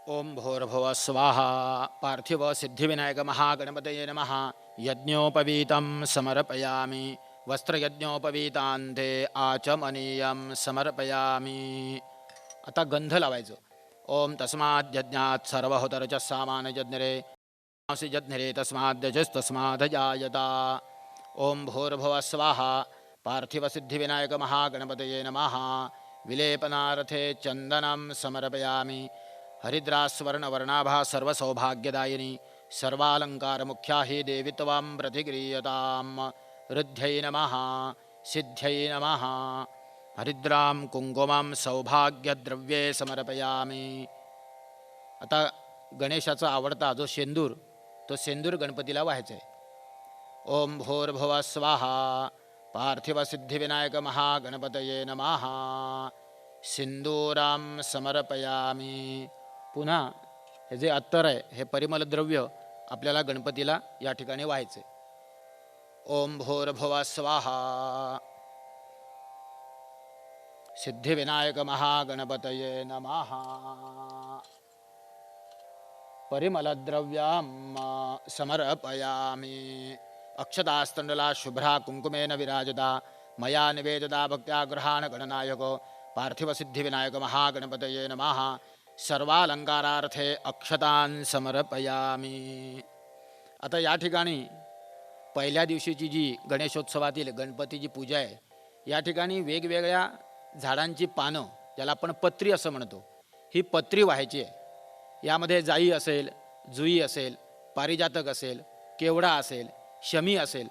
ओम भूर्भुवः स्वाहा पार्थिव सिद्धिविनायक महागणपतये नमः. यज्ञोपवीतं समर्पयामि. वस्त्रयज्ञोपवीतान्ते आचमनीयं समर्पयामि. आता गंध लावायचं. ओम तस्मात् यज्ञात् सर्वहुतर्च सामानयज्ञरे यज्ञरे तस्माद्यजस्तस्मादजायता. ओम भूर्भुवः स्वाहा पार्थिव सिद्धिविनायक महागणपतये नमः. विलेपनार्थे चन्दनं समर्पयामि. हरिद्रास्वर्णवर्णाभा सर्वसौभाग्यदायिनी सर्वालंकारमुख्या हि देवी त्वां प्रतिगृह्यताम्. ऋद्ध्यै नमः सिद्ध्यै नमः. हरिद्रां कुंकुमं सौभाग्यद्रव्ये समर्पयामि. आता गणेशाचा आवडता जो शेंदूर तो शेंदूर गणपतीला व्हायचा आहे. ओम भूर्भुवः स्वाहा पार्थिव सिद्धिविनायक महागणपतये नमः. सिंदूरां समर्पयामि. पुन्हा हे जे अत्तर आहे हे परिमल द्रव्य आपल्याला गणपतीला या ठिकाणी व्हायचे. ओम भूर्भुवः स्वाहा सिद्धिविनायक महागणपतये नमः. परिमलद्रव्यं समर्पयामि. अक्षतास्तण्डला शुभ्रा कुंकुमेन विराजता मया निवेदिता भक्त्या गृहाण गणनायको पार्थिव सिद्धिविनायक महागणपतये नमः. सर्वालंकारार्थे अक्षतान् समर्पयामि. आता या ठिकाणी पहिल्या दिवशीची जी गणेशोत्सवातील गणपतीची पूजा आहे या ठिकाणी वेगवेगळ्या झाडांची पानं ज्याला आपण पत्री असं म्हणतो ही पत्री व्हायची आहे. यामध्ये जाई असेल, जुई असेल, पारिजातक असेल, केवडा असेल, शमी असेल,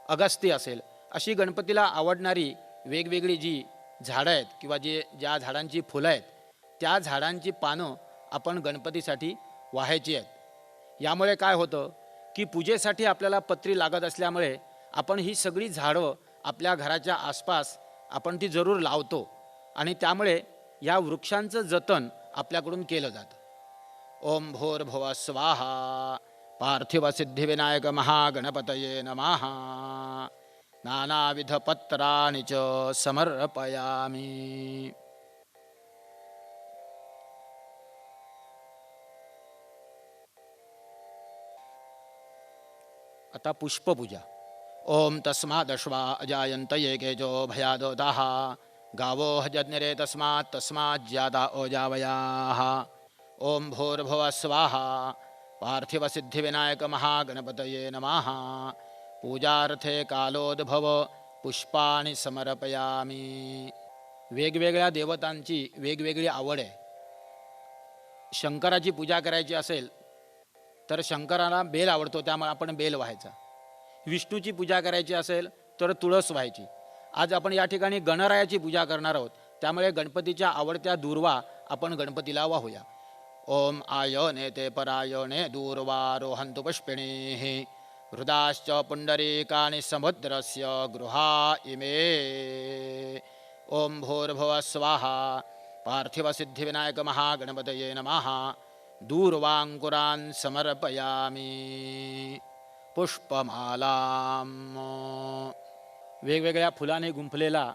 अगस्ती असेल अशी गणपतीला आवडणारी वेगवेगळी जी झाडं आहेत किंवा ज्या झाडांची फुलं आहेत त्या झाडांची पानं आपण गणपतीसाठी वाहायची आहेत. यामुळे काय होतं की पूजेसाठी आपल्याला पत्री लागत असल्यामुळे आपण ही सगळी झाडं आपल्या घराच्या आसपास आपण ती जरूर लावतो आणि त्यामुळे या वृक्षांचं जतन आपल्याकडून केलं जातं. ओम भूर्भुवः स्वाहा पार्थिव सिद्धिविनायक महागणपतये नमः. नानाविधपत्राणि च समर्पयामि. आता पुष्पपूजा. ओम तस्मादश्वा अजायन्त ये केजो भयादोदाः गावो हजज्ञरे तस्माज्जाता ओजावयाः. ओम भूर्भुवः स्वाहा पार्थिव सिद्धिविनायक महागणपतये नमः. पूजार्थे कालोद्भव पुष्पाणि समर्पयामि. वेगवेगळ्या देवतांची वेगवेगळी आवड आहे. शंकराची पूजा करायची असेल तर शंकराला बेल आवडतो त्यामुळे आपण बेल व्हायचा. विष्णूची पूजा करायची असेल तर तुळस व्हायची. आज आपण या ठिकाणी गणरायाची पूजा करणार आहोत त्यामुळे गणपतीच्या आवडत्या दूर्वा आपण गणपतीला वाहूया. ओम आयने ते परायणे दूर्वारोहन्तु पुष्पिणीः हृदाश्च पुंडरीकानि समुद्रस्य गृहा इमे. ओम भूर्भुवः स्वाहा पार्थिव सिद्धिविनायक महागणपतये नमः. दूर्वांकुरान् समर्पयामि. पुष्पमालां. वेगवेगळ्या फुलाने गुंफलेला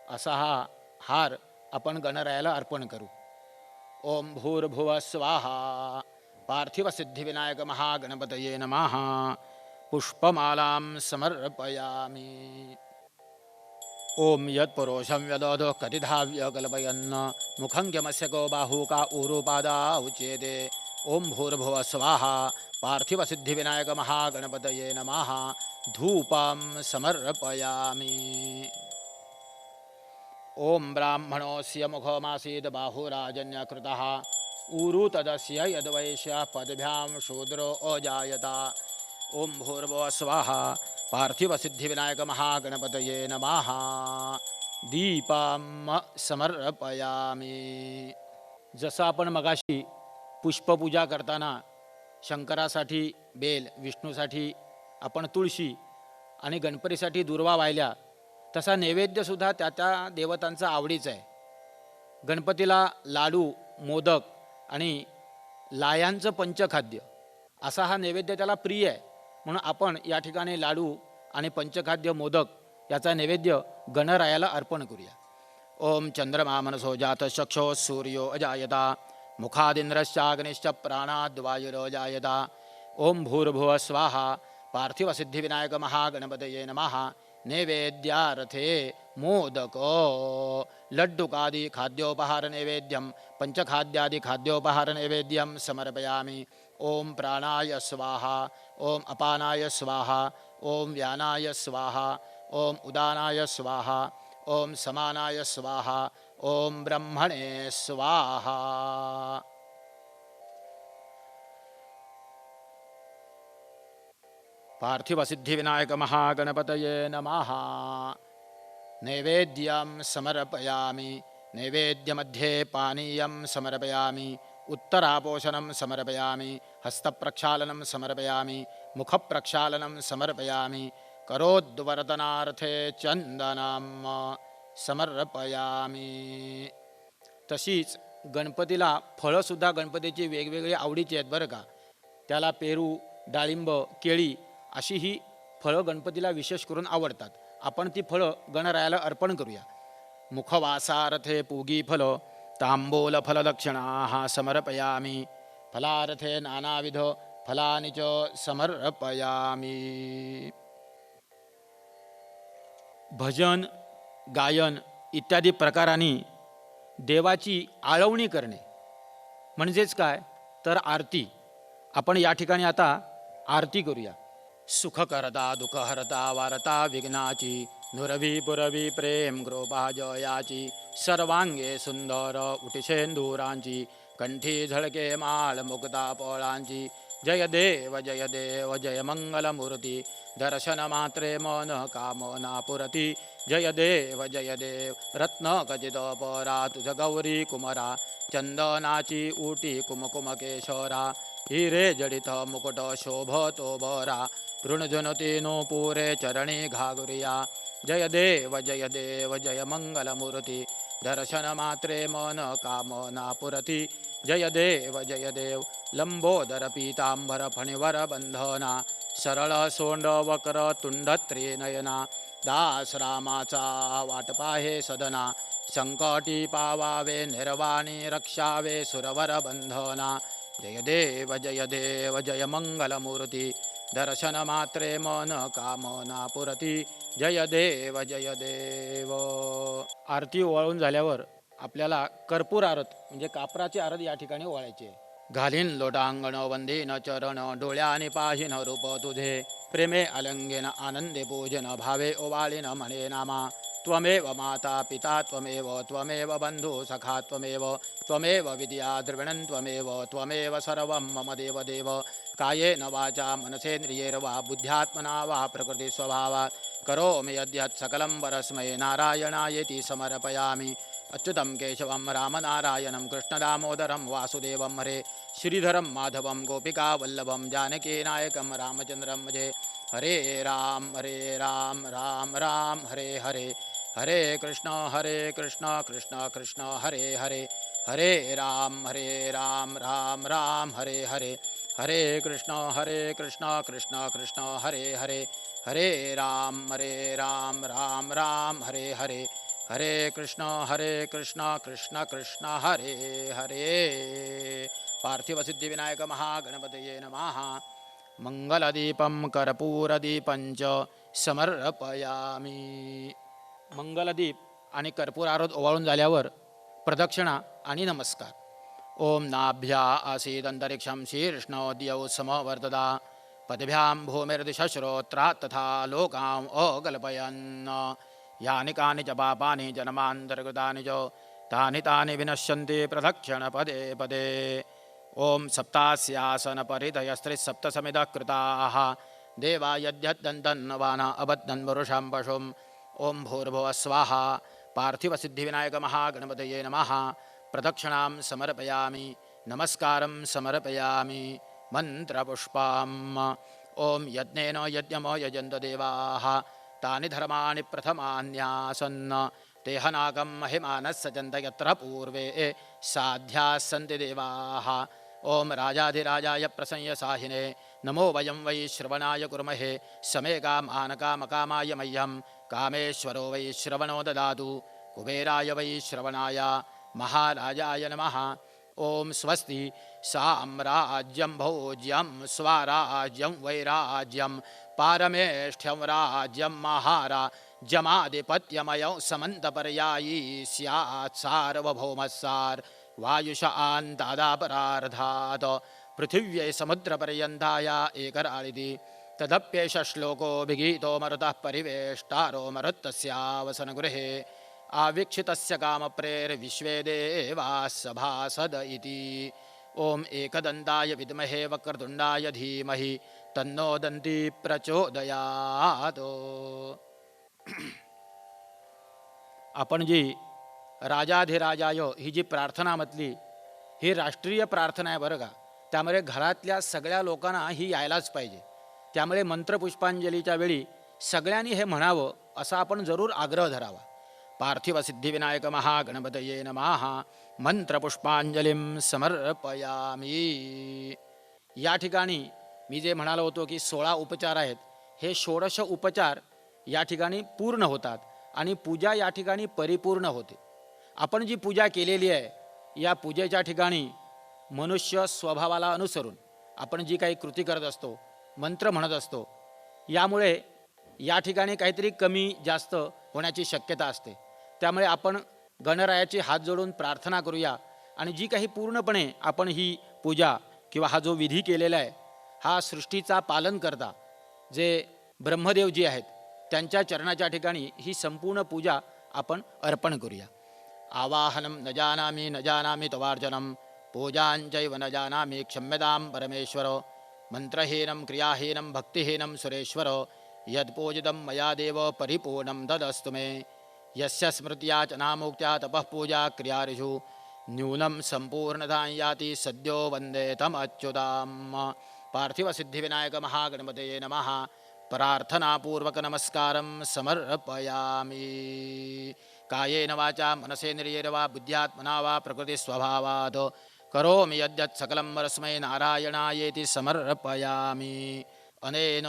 असा हा हार आपण गणरायाला अर्पण करू. ओम भूर्भुवः स्वाहा पार्थिवसिद्धिविनायक महागणपतये नमः पुष्पमालां समर्पयामि ओम यत्पुरुषं व्यदोदो कतिधाव्य कल्पयन् मुखं यमस्यको बाहुका ऊरुपादा उच्यते ओम भूर्भुवः स्वाहा पार्थिवसिद्धिविनायक महागणपतये नमः धूपं समर्पयामि ओम ब्राह्मणोऽस्य मुखमासीत् बाहुराजन्यकृतः ऊरु तदस्य यद्वैश्य पदभ्यां शूद्रो अजायत ओम भूर्भुवः स्वाहा पार्थिवसिद्धिविनायक महागणपतये नमः दीपं समर्पयामि जसं आपण मगाशी पुष्पपूजा करताना शंकरासाठी बेल, विष्णूसाठी आपण तुळशी आणि गणपतीसाठी दुर्वा वाहिल्या, तसा नैवेद्यसुद्धा त्या त्या देवतांचा आवडीचा आहे. गणपतीला लाडू, मोदक आणि लायांचं पंचखाद्य असा हा नैवेद्य त्याला प्रिय आहे. म्हणून आपण या ठिकाणी लाडू आणि पंचखाद्य मोदक याचा नैवेद्य गणरायाला अर्पण करूया. ओम चंद्रमा मनसो जात चक्षो सूर्यो अजायता मुखादिंद्रश्चाग्निश्च प्राणाद्वायुरोजायता ओम भूर्भुवः स्वाहा पार्थिवसिद्धिविनायक महागणपतये नमः नैवेद्यार्थे मोदक लड्डुकादि खाद्योपहार नैवेद्यम पंचखाद्यादि खाद्योपहार नैवेद्यम समर्पयामि. ओम प्राणाय स्वाहा ओम अपानाय स्वाहा ओम व्यानाय स्वाहा ओम उदानाय स्वाहा ओम समानाय स्वाहा ओम ब्रह्मणे स्वाहा. पार्थिवसिद्धिविनायक महागणपतये नमः नैवेद्यं समर्पयामि. नैवेद्यमध्ये पानीयं समर्पयामि, उत्तरापोषणं समर्पयामि, हस्तप्रक्षालनं समर्पयामि, मुखप्रक्षालनं समर्पयामि, करोद्वर्तनार्थे चंदनं समर्पयामि. तशीच गणपतीला फळंसुद्धा गणपतीची वेगवेगळी आवडीची आहेत बरं का. त्याला पेरू, डाळिंब, केळी अशी ही फळं गणपतीला विशेष करून आवडतात. आपण ती फळं गणरायाला अर्पण करूया. मुखवासार्थे पूगी फल तांबूल फलदक्षिणाः समर्पयामि. फलार्थे नानाविध फलानि च समर्पयामि. भजन, गायन इत्यादी प्रकारांनी देवाची आळवणी करणे म्हणजेच काय तर आरती. आपण या ठिकाणी आता आरती करूया. सुख करता दुःख हरता वारता विघ्नाची नुरवी पुरवी प्रेम कृपा जयाची सर्वांगे सुंदर उटिशेंदुरांची कंठी झळके माळ मुक्ता पोळांची. जय देव जय मंगलमूर्ती दर्शन मात्रे मन कामना पुरती. जय देव रत्न खचित परा तुझ गौरी कुमरा चंदनाची उटी कुमकुम केशरा हिरे जडित मुकुट शोभतो बरा ऋणजुनती पुरे चरणी घागुरिया. जय देव जय मंगलमूर्ती दर्शन मात्रे मन कामना पुरती. जय देव लंबोदर पीतांबर फणिवर बंधना सरळ सोंड वकर तुंड त्रिनयना. दास रामाचा वाटपाहे सदना संकटी पावावे निर्वाणी रक्षावे सुरवर बंधना. जय देव जय मंगलमूर्ती दर्शन मात्रे मन कामना पुरती. जय देव. आरती ओवाळून झाल्यावर आपल्याला कर्पूर आरत म्हणजे कापराची आरत या ठिकाणी ओवाळायची आहे. घालीन लोटांगण वंदीन चरण डोळ्याने पाहिन रूप तुझे प्रेमे अलंगेन आनंदे पूजन भावे ओवाळीन म्हणे नामा. त्वमेव माता पिता त्वमेव बंधु सखा त्वमेव विद्या द्रविणं त्वमेव सर्वं मम देव. कायेन वाचा मनसेन्द्रियैर्वा बुद्ध्यात्मना वा प्रकृति स्वभावात् करोमि यद्यत् सकलं परस्मै नारायणायेति समर्पयामि. अच्युतं केशवं रामनारायणं कृष्णदामोदरं वासुदेवं हरे श्रीधरं माधवं गोपिकावल्लभं जानकीनायकं रामचन्द्रं भजे. हरे राम राम राम हरे हरे हरे कृष्ण कृष्ण कृष्ण हरे हरे हरे राम राम राम हरे हरे हरे कृष्ण कृष्ण कृष्ण हरे हरे हरे राम राम राम हरे हरे हरे कृष्ण कृष्ण कृष्ण हरे हरे. पार्थिवसिद्धिविनायक महागणपतये नमः. मंगलदीपं कर्पूरदीपंच समर्पयामी. मंगलदीप आणि कर्पूर आरोध ओवाळून झाल्यावर प्रदक्षिणा आणि नमस्कार. ओम नाभ्या आसीदंतरिक्षं शीर्ष्णोद्यौ समवर्तदा पदभ्यां भूमिर्दिशश्रोत्रात् तथा लोकाम् अकल्पयन्. यानि कानि च पापानि जन्मान्तर्गतानि च तानि तानि विनश्यन्ति प्रदक्षिणपदे पदे. ओम सप्तास्यासनपरिधयस्त्रिसप्तसमिधः कृताः देवा यद्यद्दन्तन्नवाना अबद्धन् पुरुषं पशुम्. ओम भूर्भुवः स्वाहा. पार्थिवसिद्धिविनायक महागणपतये नमः. प्रदक्षिणां समर्पयामि. नमस्कारं समर्पयामि. मंत्रपुष्पम्. ओम यज्ञेन यज्ञमो यजन्त देवाः तानि धर्माणि प्रथमान्यासन्. तेहनागं महिमानः सजन्त यत्र पूर्वे साध्याः सन्ति देवाः. ओम राजाधिराजाय प्रसंयसाहिने नमो वयं वै श्रवणाय कुर्महे. समे कामानकामकामाय मह्यं कामेश्वरो वै श्रवणो ददातु. कुबेराय वै श्रवणाय महाराजाय नमः. ओम स्वस्ति साम्राज्यं भोज्यं स्वराज्यं वैराज्यं पारमेष्ठ्यं राज्यं महाराज्यमाधिपत्यमयं समन्तपर्यायी स्यात् सार्वभौमस्सार् वायुशान्तादापरार्धात् पृथिव्यै समुद्रपर्यन्ताय एकराळिति. तदप्येष श्लोको विगीतो मरुतः परिवेष्टारो मरुत्तस्यावसनगृहे आवीक्षितस्य कामप्रेर्विश्वे देवाः सभासद इति. ओम एकदंताय विद्महे वक्रतुंडाय धीमहि तन्नो दन्ती प्रचोदयात्. आपण जी राजाधिराजाय ही जी प्रार्थना म्हटली ही राष्ट्रीय प्रार्थना आहे बरं का. त्यामुळे घरातल्या सगळ्या लोकांना ही यायलाच पाहिजे. त्यामुळे मंत्रपुष्पांजलीच्या वेळी सगळ्यांनी हे म्हणावं असा आपण जरूर आग्रह धरावा. पार्थिवसिद्धिविनायक महागणपतये नमः. मंत्रपुष्पांजलिं समर्पयामी. या ठिकाणी मी जे म्हणालो होतो की 16 उपचार आहेत हे 16 उपचार या ठिकाणी पूर्ण होतात आणि पूजा या ठिकाणी परिपूर्ण होते. आपण जी पूजा केलेली आहे या पूजेच्या ठिकाणी मनुष्य स्वभावाला अनुसरून आपण जी काही कृती करत असतो मंत्र म्हणत असतो यामुळे या ठिकाणी काहीतरी कमी जास्त होण्याची शक्यता असते. त्यामुळे आपण गणरायाची हात जोडून प्रार्थना करूया आणि जी काही पूर्णपणे आपण ही पूजा किंवा हा जो विधी केलेला आहे हा सृष्टीचा पालन करता जे ब्रह्मदेव जी आहेत त्यांच्या चरणाच्या ठिकाणी ही संपूर्ण पूजा आपण अर्पण करूया. आवाहनं न जानामि तवार्चनं पूजांचैव न जानामि क्षम्यतां परमेश्वर. मंत्रहीनं क्रियाहीनं भक्तिहीनं सुरेश्वर. यत्पूजितं मया देव परिपूर्णं तदस्तु मे. यस्य स्मृत्या च नामोक्त्या तपः पूजा क्रियारिषु न्यूनं संपूर्णतां याति सद्यो वन्दे तमच्युताम्. पार्थिवसिद्धिविनायक महागणपतये नमः. प्रार्थनापूर्वक नमस्कारं समर्पयामि. कायेन वाचा मनसेन्द्रियेण वा बुद्ध्यात्मना वा प्रकृतिस्वभावात् करोमि यद्यत् सकलं परस्मै नारायणायेति समर्पयामि. अनेन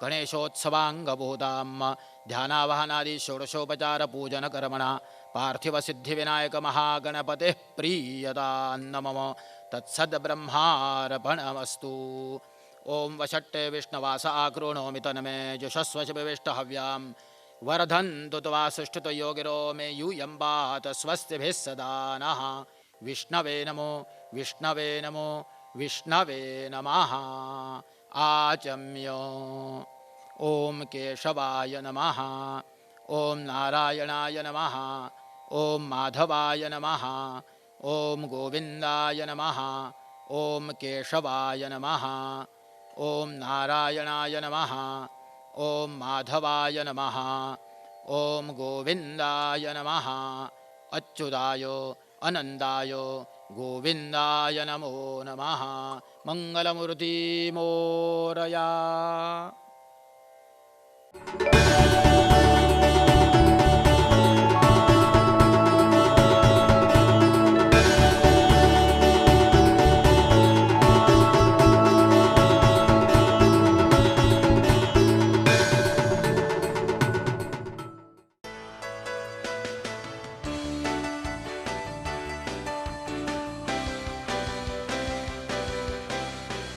गणेशोत्सवांगभूतां ध्यानावहनादि षोडशोपचारपूजनकर्मणा पार्थिवसिद्धिविनायक महागणपतेः प्रीयतान्न मम तत्सद्ब्रह्मार्पणमस्तु. ओम वषट्टे विष्णवास आकृणोमि तन्मे जुषस्वशविष्टहव्यां वर्धन्तु त्वा सुष्ठुतो गिरो मे यूयं वात स्वस्तिभिः सदा नः. विष्णवे नमो विष्णवे नमो विष्णवे नमः. आचम्य. ओम केशवाय नमः. ओम नारायणाय नमः. ओम माधवाय नमः. ओम गोविंदाय नमः. ओम केशवाय नमः. ओम नारायणाय नमः. ओम माधवाय नमः. ओम गोविंदाय नमः. अच्युताय अनंताय गोविंदाय नमो नमः. मंगलमूर्ति मोरया.